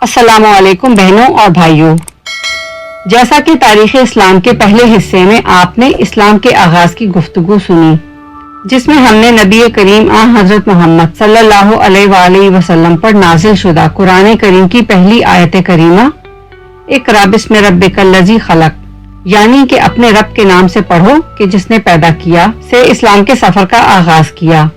अस्सलाम वालेकुम बहनों और भाइयों। जैसा कि तारीख इस्लाम के पहले हिस्से में आपने इस्लाम के आगाज की गुफ्तगू सुनी, जिसमें हमने नबी करीम हजरत मोहम्मद सल्लल्लाहु अलैहि वसल्लम पर नाजिल शुदा कुरान करीम की पहली आयत करीमा इक़रा बिस्मि रब्बिकल लज़ी खलक, यानी कि अपने रब के नाम से पढ़ो कि जिसने पैदा किया, से इस्लाम के सफर का आगाज किया,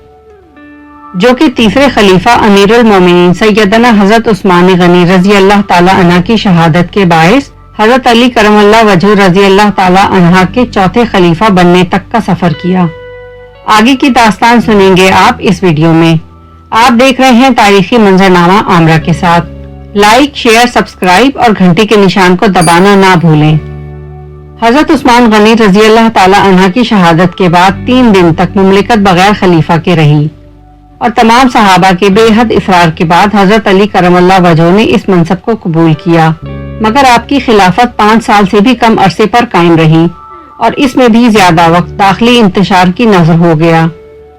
जो कि तीसरे खलीफा अमीरुल मोमिनीन सैयदना हजरत उस्मान गनी रजी अल्लाह ताला अन्हा की शहादत के बायस हजरत अली करमल्लाहु वजहू रजी अल्लाह ताला अन्हा के चौथे खलीफा बनने तक का सफर किया। आगे की दास्तान सुनेंगे आप इस वीडियो में। आप देख रहे हैं तारीखी मंजरनामा आमरा के साथ। लाइक, शेयर, सब्सक्राइब और घंटी के निशान को दबाना ना भूलें। हजरत उस्मान गनी रजी अल्लाह ताला अन्हा की शहादत के बाद 3 दिन तक मुमलिकत बगैर खलीफा के रही और तमाम सहाबा के बेहद इसरार के बाद हजरत अली करमल्लाहु वजहू ने इस मनसब को कबूल किया, मगर आपकी खिलाफत 5 साल से भी कम अरसे पर कायम रही और इसमें भी ज्यादा वक्त दाखिली इंतशार की नजर हो गया,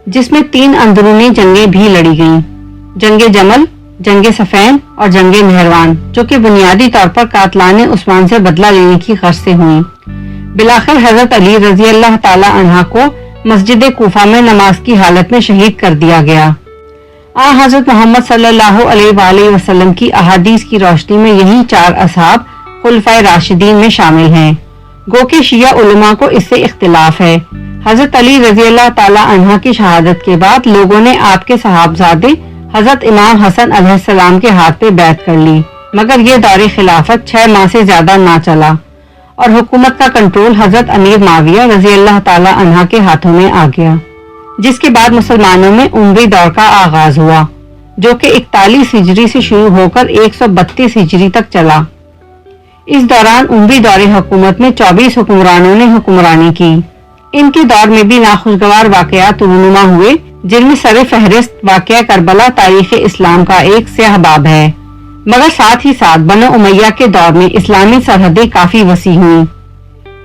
जिसमें 3 अंदरूनी जंगें भी लड़ी गईं, जंगे जमल, जंगे सफैन और जंगे मेहरवान, जो कि बुनियादी तौर पर कातलाने उस्मान से बदला लेने की गर्ज से हुई। बिलाखिर हजरत अली रजी अल्लाह ताला अन्हा को मस्जिद कूफा में नमाज की हालत में शहीद कर दिया गया। हजरत मोहम्मद सल्लल्लाहु अलैहि वसल्लम की अहादीस की रोशनी में यही 4 असहाब खुलफाए राशिदीन में शामिल हैं, गो के शिया उलमा को इससे इख्तिलाफ है। हजरत अली रजी अल्लाह ताला अन्हा की शहादत के बाद लोगों ने आपके सहाबजादे हजरत इमाम हसन अलैहिस्सलाम के हाथ पे बैत कर ली, मगर ये दौरे खिलाफत 6 माह से ज्यादा ना चला और हुकूमत का कंट्रोल हजरत अमीर माविया रजी अल्लाह ताला अन्हा के हाथों में आ गया, जिसके बाद मुसलमानों में उमवी दौर का आगाज हुआ, जो कि 41 हिजरी से शुरू होकर 132 हिजरी तक चला। इस दौरान उमवी दौरे हुकूमत में 24 हुक्मरानों ने हुक्मरानी की। इनके दौर में भी नाखुशगवार वाकयात रूनुमा हुए, जिनमें सर फहरिस्त वाकया करबला तारीख इस्लाम का एक स्याह बाब है, मगर साथ ही साथ बनो उमैया के दौर में इस्लामी सरहदें काफी वसी हुई।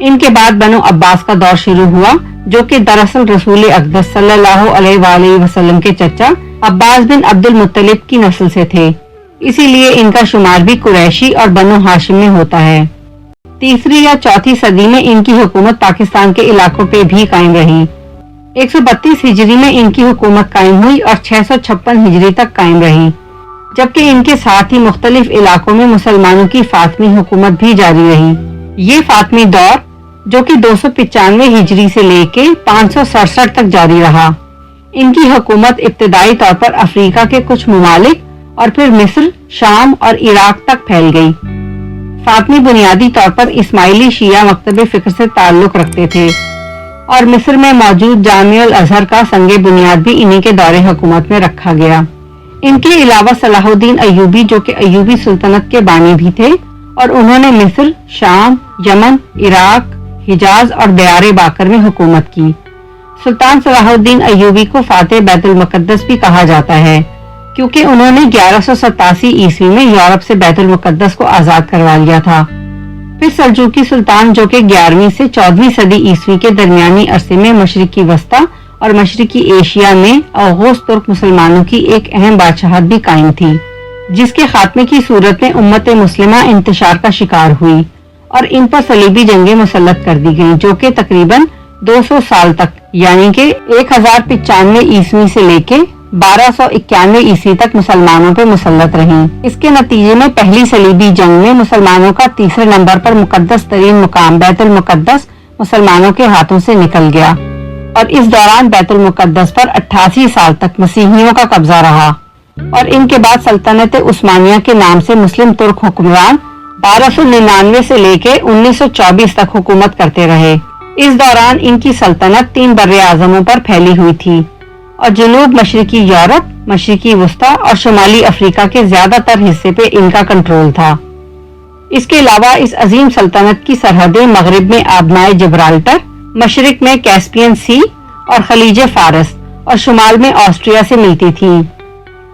इनके बाद बनो अब्बास का दौर शुरू हुआ, जो कि दरअसल रसूल अक़दस सल्लल्लाहु अलैहि वसल्लम के चचा अब्बास बिन अब्दुल मुत्तलिब की नस्ल से थे, इसीलिए इनका शुमार भी कुरैशी और बनो हाशिम में होता है। 3री या 4थी सदी में इनकी हुकूमत पाकिस्तान के इलाकों पे भी कायम रही। 132 हिजरी में इनकी हुकूमत कायम हुई और 656 हिजरी तक कायम रही, जबकि इनके साथ ही मुख्तलिफ इलाकों में मुसलमानों की फातमी हुकूमत भी जारी रही। ये फातमी दौर, जो कि 295 हिजरी से लेके 567 तक जारी रहा। इनकी हुकूमत इब्तदाई तौर पर अफ्रीका के कुछ ममालिक और फिर मिस्र, शाम और इराक तक फैल गई। फातमी बुनियादी तौर पर इस्माइली शिया मकतब फिक्र से ताल्लुक रखते थे और मिस्र में मौजूद जामिउल अजहर का संगे बुनियाद भी इन्हीं के दौरे हुकूमत में रखा गया। इनके अलावा सलाहुद्दीन अय्यूबी, जो कि अय्यूबी सुल्तनत के बानी भी थे, और उन्होंने मिस्र, शाम, यमन, इराक, हिजाज और दयारे बाकर में हुकूमत की। सुल्तान सलाहुद्दीन अय्यूबी को फातेह बैतुल मुकद्दस भी कहा जाता है, क्योंकि उन्होंने 1187 ईस्वी में यूरोप से बैतुल मुकद्दस को आजाद करवा लिया था। फिर सल्जूकी सुल्तान, जो कि 11वीं से 14वीं सदी ईस्वी के दरमियानी अरसे में मशरिकी वस्ता और मशरिकी एशिया में अगोस तुर्क मुसलमानों की एक अहम बादशाहत भी कायम थी, जिसके खात्मे की सूरत में उम्मत मुस्लिमा इंतशार का शिकार हुई और इन पर सलीबी जंगें मुसल्लत कर दी गईं, जो कि तकरीबन 200 साल तक, यानी कि 1095 ईस्वी से लेके 1291 ईस्वी तक मुसलमानों पर मुसल्लत रहीं। इसके नतीजे में पहली सलीबी जंग में मुसलमानों का 3रे नंबर पर मुकद्दस तरीन मुकाम बैतुल मुकद्दस मुसलमानों के हाथों से निकल गया और इस दौरान बैतुल मुकद्दस पर 88 साल तक मसीहियों का कब्जा रहा और इनके बाद सल्तनत उस्मानिया के नाम से मुस्लिम तुर्क हुक्मरान 1299 से लेके 1924 तक हुकूमत करते रहे। इस दौरान इनकी सल्तनत 3 बर्रे आज़मों पर फैली हुई थी और जनूब मशरिकी यूरोप, मशरिकी वस्ता और शुमाली अफ्रीका के ज्यादातर हिस्से पे इनका कंट्रोल था। इसके अलावा इस अजीम सल्तनत की सरहदें मगरिब में आबनाए जिब्राल्टर, मशरिक में कैस्पियन सी और खलीज फारस और शुमाल में ऑस्ट्रिया से मिलती थीं।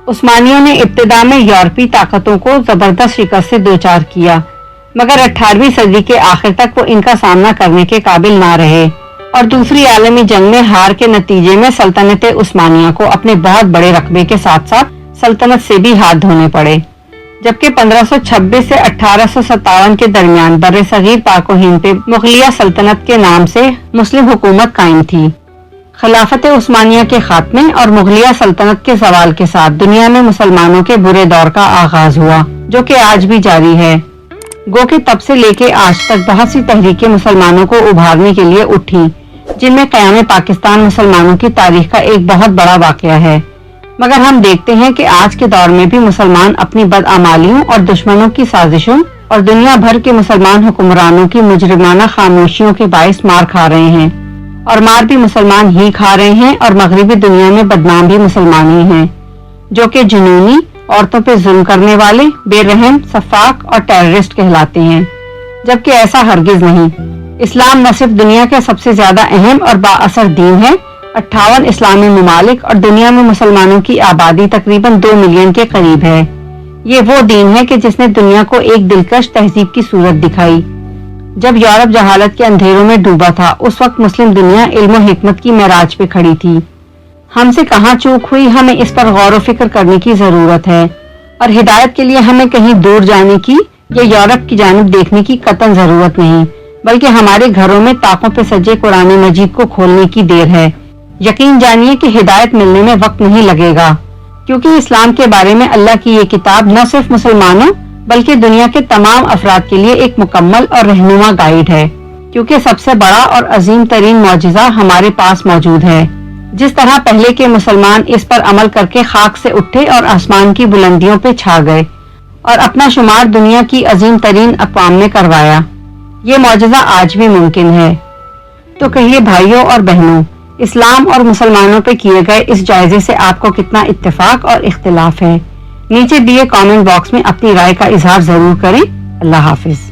उस्मानियों ने इब्तिदा में यूरोपी ताकतों को जबरदस्त शिकस्त से दोचार किया, मगर 18वीं सदी के आखिर तक वो इनका सामना करने के काबिल ना रहे और दूसरी आलमी जंग में हार के नतीजे में सल्तनत उस्मानिया को अपने बहुत बड़े रकबे के साथ साथ सल्तनत से भी हाथ धोने पड़े। جبکہ 1526 سے 1857 کے درمیان برصغیر پاک و ہند پہ مغلیہ سلطنت کے نام سے مسلم حکومت قائم تھی۔ خلافت عثمانیہ کے خاتمے اور مغلیہ سلطنت کے زوال کے ساتھ دنیا میں مسلمانوں کے برے دور کا آغاز ہوا، جو کہ آج بھی جاری ہے۔ گو کہ تب سے لے کے آج تک بہت سی تحریکیں مسلمانوں کو ابھارنے کے لیے اٹھی، جن میں قیام پاکستان مسلمانوں کی تاریخ کا ایک بہت بڑا واقعہ ہے۔ مگر ہم دیکھتے ہیں کہ آج کے دور میں بھی مسلمان اپنی بدعمالیوں اور دشمنوں کی سازشوں اور دنیا بھر کے مسلمان حکمرانوں کی مجرمانہ خاموشیوں کے باعث مار کھا رہے ہیں، اور مار بھی مسلمان ہی کھا رہے ہیں، اور مغربی دنیا میں بدنام بھی مسلمان ہی ہیں، جو کہ جنونی، عورتوں پہ ظلم کرنے والے، بے رحم، سفاک اور ٹیررسٹ کہلاتے ہیں، جبکہ ایسا ہرگز نہیں۔ اسلام نہ صرف دنیا کا سب سے زیادہ اہم اور با اثر دین ہے، 58 اسلامی ممالک اور دنیا میں مسلمانوں کی آبادی تقریباً 2 ملین کے قریب ہے۔ یہ وہ دین ہے کہ جس نے دنیا کو ایک دلکش تہذیب کی صورت دکھائی۔ جب یورپ جہالت کے اندھیروں میں ڈوبا تھا، اس وقت مسلم دنیا علم و حکمت کی معراج پہ کھڑی تھی۔ ہم سے کہاں چوک ہوئی، ہمیں اس پر غور و فکر کرنے کی ضرورت ہے، اور ہدایت کے لیے ہمیں کہیں دور جانے کی یا یورپ کی جانب دیکھنے کی قطعاً ضرورت نہیں، بلکہ ہمارے گھروں میں طاقوں پہ سجے قرآن مجید کو کھولنے کی دیر ہے۔ یقین جانیے کہ ہدایت ملنے میں وقت نہیں لگے گا، کیونکہ اسلام کے بارے میں اللہ کی یہ کتاب نہ صرف مسلمانوں بلکہ دنیا کے تمام افراد کے لیے ایک مکمل اور رہنما گائیڈ ہے، کیونکہ سب سے بڑا اور عظیم ترین معجزہ ہمارے پاس موجود ہے۔ جس طرح پہلے کے مسلمان اس پر عمل کر کے خاک سے اٹھے اور آسمان کی بلندیوں پہ چھا گئے اور اپنا شمار دنیا کی عظیم ترین اقوام نے کروایا، یہ معجزہ آج بھی ممکن ہے۔ تو کہیے بھائیوں اور بہنوں، اسلام اور مسلمانوں پہ کیے گئے اس جائزے سے آپ کو کتنا اتفاق اور اختلاف ہے؟ نیچے دیے کامنٹ باکس میں اپنی رائے کا اظہار ضرور کریں۔ اللہ حافظ۔